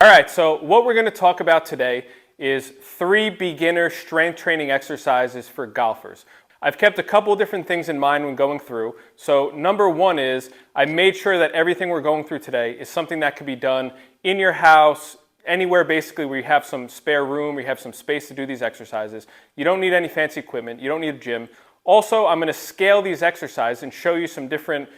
All right, so what we're going to talk about today is 3 beginner strength training exercises for golfers. I've kept a couple different things in mind when going through. So number 1 is I made sure that everything we're going through today is something that could be done in your house, anywhere basically where you have some spare room, where you have some space to do these exercises. You don't need any fancy equipment, you don't need a gym. Also, I'm going to scale these exercises and show you some different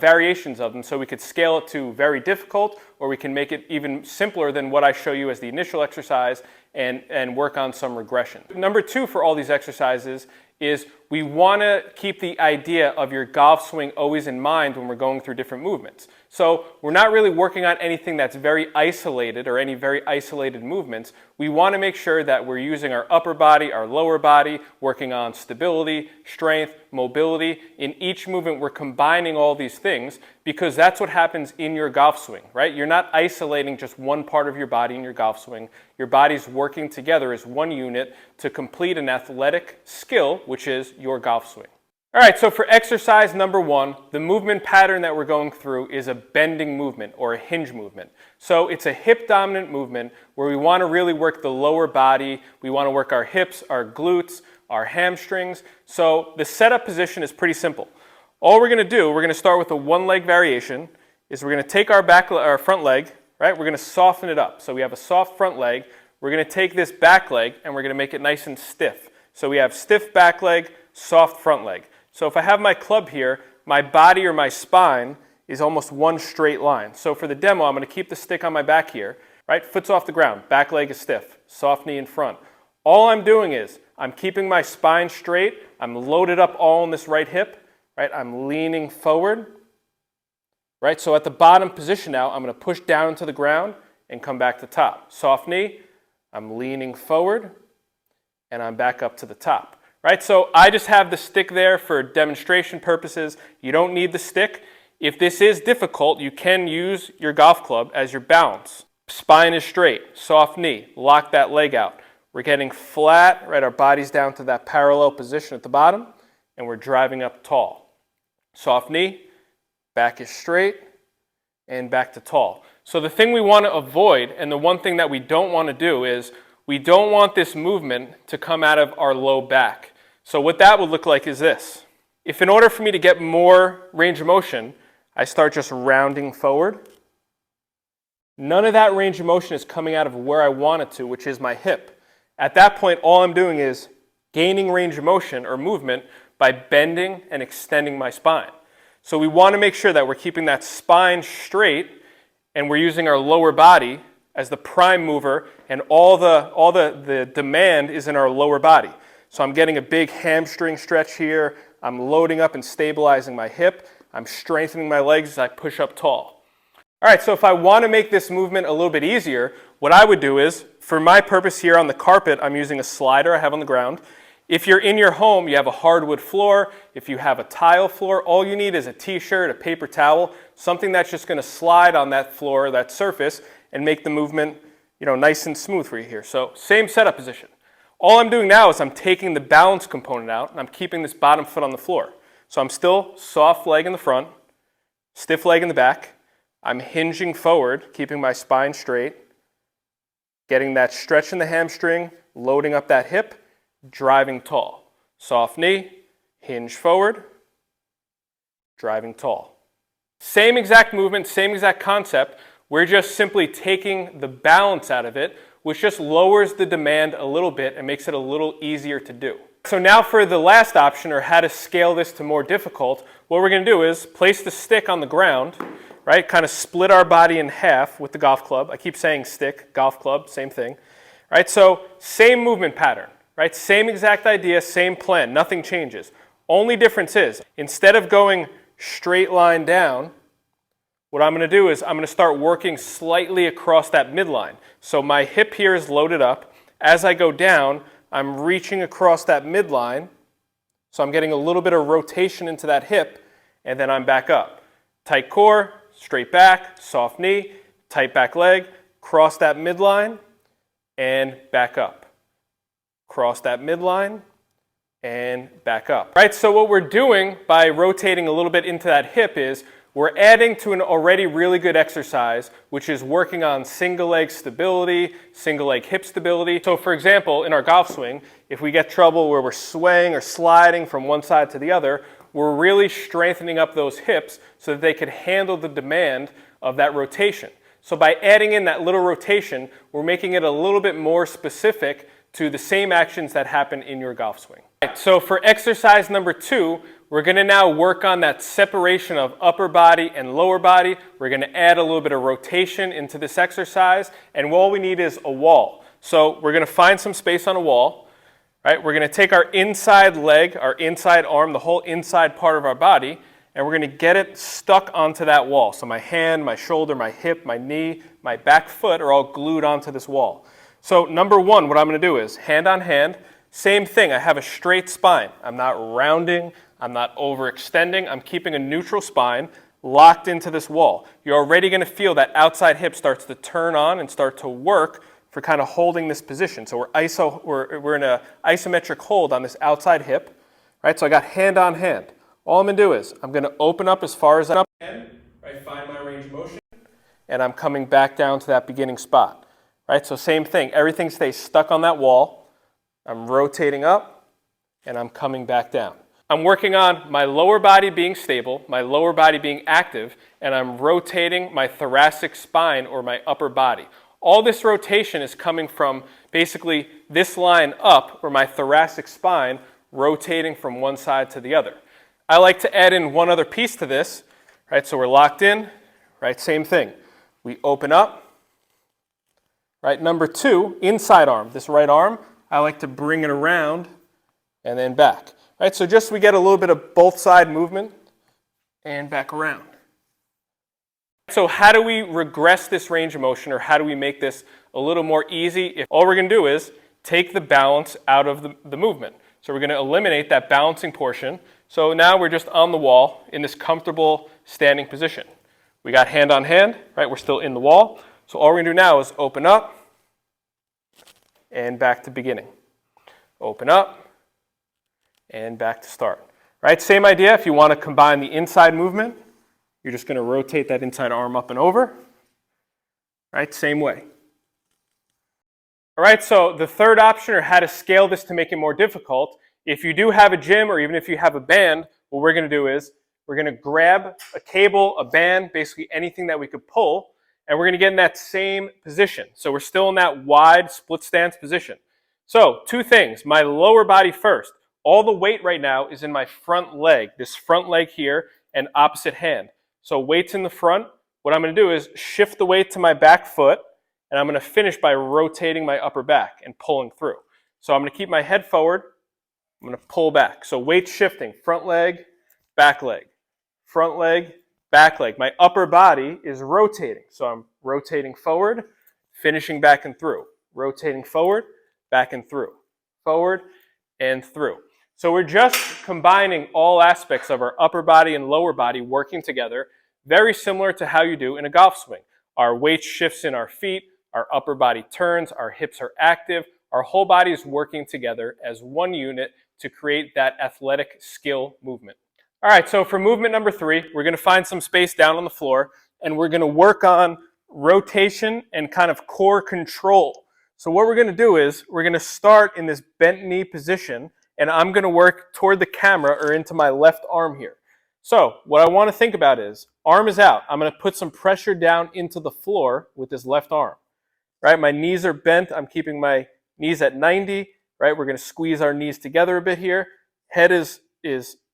variations of them, so we could scale it to very difficult, or we can make it even simpler than what I show you as the initial exercise and work on some regression. Number 2 for all these exercises is we want to keep the idea of your golf swing always in mind when we're going through different movements. So we're not really working on anything that's very isolated or any very isolated movements. We want to make sure that we're using our upper body, our lower body, working on stability, strength, mobility. In each movement, we're combining all these things because that's what happens in your golf swing, right? You're not isolating just one part of your body in your golf swing. Your body's working together as one unit to complete an athletic skill, which is your golf swing. All right, so for exercise number 1, the movement pattern that we're going through is a bending movement or a hinge movement. So it's a hip dominant movement where we want to really work the lower body. We want to work our hips, our glutes, our hamstrings. So the setup position is pretty simple. All we're going to do, we're going to start with a 1-leg variation, is we're going to take our front leg, right? We're going to soften it up. So we have a soft front leg. We're going to take this back leg and we're going to make it nice and stiff. So we have stiff back leg, soft front leg. So if I have my club here, my body or my spine is almost one straight line. So for the demo, I'm going to keep the stick on my back here, right? Foot's off the ground, back leg is stiff, soft knee in front. All I'm doing is I'm keeping my spine straight, I'm loaded up all in this right hip, right? I'm leaning forward, right? So at the bottom position now, I'm going to push down to the ground and come back to top. Soft knee, I'm leaning forward, and I'm back up to the top. Right, so I just have the stick there for demonstration purposes. You don't need the stick. If this is difficult, you can use your golf club as your balance. Spine is straight, soft knee, lock that leg out. We're getting flat, right, our body's down to that parallel position at the bottom, and we're driving up tall. Soft knee, back is straight, and back to tall. So the thing we want to avoid, and the one thing that we don't want to do is we don't want this movement to come out of our low back. So what that would look like is this. If in order for me to get more range of motion, I start just rounding forward, none of that range of motion is coming out of where I want it to, which is my hip. At that point, all I'm doing is gaining range of motion or movement by bending and extending my spine. So we want to make sure that we're keeping that spine straight and we're using our lower body as the prime mover, and all the demand is in our lower body. So I'm getting a big hamstring stretch here. I'm loading up and stabilizing my hip. I'm strengthening my legs as I push up tall. All right, so if I want to make this movement a little bit easier, what I would do is, for my purpose here on the carpet, I'm using a slider I have on the ground. If you're in your home, you have a hardwood floor. If you have a tile floor, all you need is a t-shirt, a paper towel, something that's just going to slide on that floor, that surface, and make the movement, nice and smooth for you here. So same setup position. All I'm doing now is I'm taking the balance component out and I'm keeping this bottom foot on the floor. So I'm still soft leg in the front, stiff leg in the back. I'm hinging forward, keeping my spine straight, getting that stretch in the hamstring, loading up that hip, driving tall. Soft knee, hinge forward, driving tall. Same exact movement, same exact concept. We're just simply taking the balance out of it, which just lowers the demand a little bit and makes it a little easier to do. So now for the last option, or how to scale this to more difficult, what we're going to do is place the stick on the ground, right? Kind of split our body in half with the golf club. I keep saying stick, golf club, same thing. Right? So same movement pattern, right? Same exact idea, same plan, nothing changes. Only difference is, instead of going straight line down, what I'm going to do is I'm going to start working slightly across that midline. So my hip here is loaded up. As I go down, I'm reaching across that midline. So I'm getting a little bit of rotation into that hip, and then I'm back up. Tight core, straight back, soft knee, tight back leg, cross that midline, and back up. Cross that midline, and back up. Right, so what we're doing by rotating a little bit into that hip is we're adding to an already really good exercise, which is working on single leg stability, single leg hip stability. So for example, in our golf swing, if we get trouble where we're swaying or sliding from one side to the other, we're really strengthening up those hips so that they could handle the demand of that rotation. So by adding in that little rotation, we're making it a little bit more specific to the same actions that happen in your golf swing. So for exercise number 2, we're going to now work on that separation of upper body and lower body. We're going to add a little bit of rotation into this exercise, and all we need is a wall. So we're going to find some space on a wall. Right? We're going to take our inside leg, our inside arm, the whole inside part of our body, and we're going to get it stuck onto that wall. So my hand, my shoulder, my hip, my knee, my back foot are all glued onto this wall. So number 1, what I'm going to do is hand on hand, same thing. I have a straight spine. I'm not rounding. I'm not overextending. I'm keeping a neutral spine locked into this wall. You're already going to feel that outside hip starts to turn on and start to work for kind of holding this position. So we're in an isometric hold on this outside hip. Right? So I got hand on hand. All I'm going to do is I'm going to open up as far as I can, right? Find my range of motion, and I'm coming back down to that beginning spot. Right? So same thing. Everything stays stuck on that wall. I'm rotating up, and I'm coming back down. I'm working on my lower body being stable, my lower body being active, and I'm rotating my thoracic spine or my upper body. All this rotation is coming from basically this line up, or my thoracic spine rotating from one side to the other. I like to add in one other piece to this, right? So we're locked in, right? Same thing. We open up, right? Number 2, inside arm. This right arm, I like to bring it around and then back. Right, so just we get a little bit of both side movement and back around. So how do we regress this range of motion, or how do we make this a little more easy? If all we're going to do is take the balance out of the movement. So we're going to eliminate that balancing portion. So now we're just on the wall in this comfortable standing position. We got hand on hand, right? We're still in the wall. So all we're going to do now is open up and back to beginning. Open up and back to start. Right? Same idea. If you want to combine the inside movement, you're just going to rotate that inside arm up and over. Right? Same way. All right, so the third option, or how to scale this to make it more difficult, if you do have a gym or even if you have a band, what we're going to do is we're going to grab a cable, a band, basically anything that we could pull, and we're going to get in that same position. So we're still in that wide split stance position. So 2 things. My lower body first. All the weight right now is in my front leg, this front leg here, and opposite hand. So weight's in the front. What I'm going to do is shift the weight to my back foot, and I'm going to finish by rotating my upper back and pulling through. So I'm going to keep my head forward. I'm going to pull back. So weight shifting, front leg, back leg, front leg, back leg. My upper body is rotating. So I'm rotating forward, finishing back and through. Rotating forward, back and through. Forward and through. So we're just combining all aspects of our upper body and lower body working together, very similar to how you do in a golf swing. Our weight shifts in our feet, our upper body turns, our hips are active, our whole body is working together as one unit to create that athletic skill movement. All right, so for movement number 3, we're going to find some space down on the floor, and we're going to work on rotation and kind of core control. So what we're going to do is we're going to start in this bent knee position, and I'm going to work toward the camera or into my left arm here. So what I want to think about is, arm is out. I'm going to put some pressure down into the floor with this left arm. Right? My knees are bent. I'm keeping my knees at 90. Right? We're going to squeeze our knees together a bit here. Head is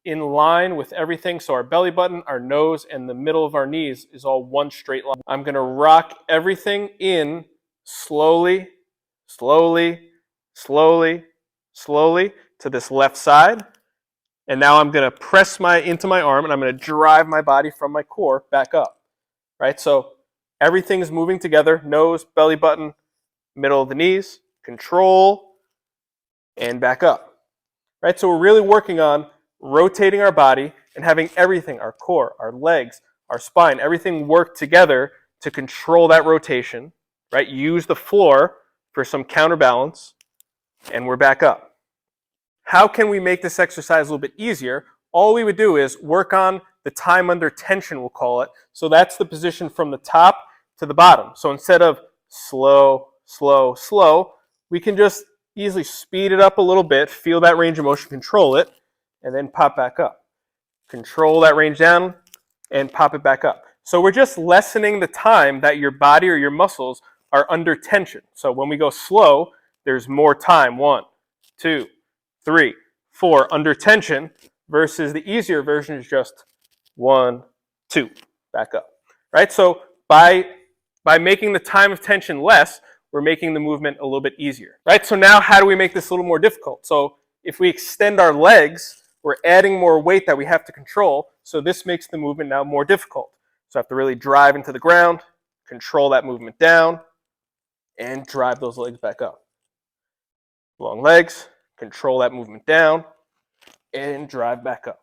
in line with everything. So our belly button, our nose, and the middle of our knees is all one straight line. I'm going to rock everything in slowly, slowly, slowly, slowly to this left side. And now I'm going to press into my arm, and I'm going to drive my body from my core back up. Right? So everything's moving together. Nose, belly button, middle of the knees, control, and back up. Right? So we're really working on rotating our body and having everything, our core, our legs, our spine, everything work together to control that rotation. Right? Use the floor for some counterbalance, and we're back up. How can we make this exercise a little bit easier? all we would do is work on the time under tension, we'll call it. So that's the position from the top to the bottom. So instead of slow, slow, slow, we can just easily speed it up a little bit, feel that range of motion, control it, and then pop back up. Control that range down and pop it back up. So we're just lessening the time that your body or your muscles are under tension. So when we go slow, there's more time. 1, 2, 3, 4 under tension, versus the easier version is just 1, 2, back up. Right? So by making the time of tension less, we're making the movement a little bit easier. Right? So now how do we make this a little more difficult? So if we extend our legs, we're adding more weight that we have to control, so this makes the movement now more difficult. So I have to really drive into the ground, control that movement down, and drive those legs back up. Long legs, control that movement down, and drive back up.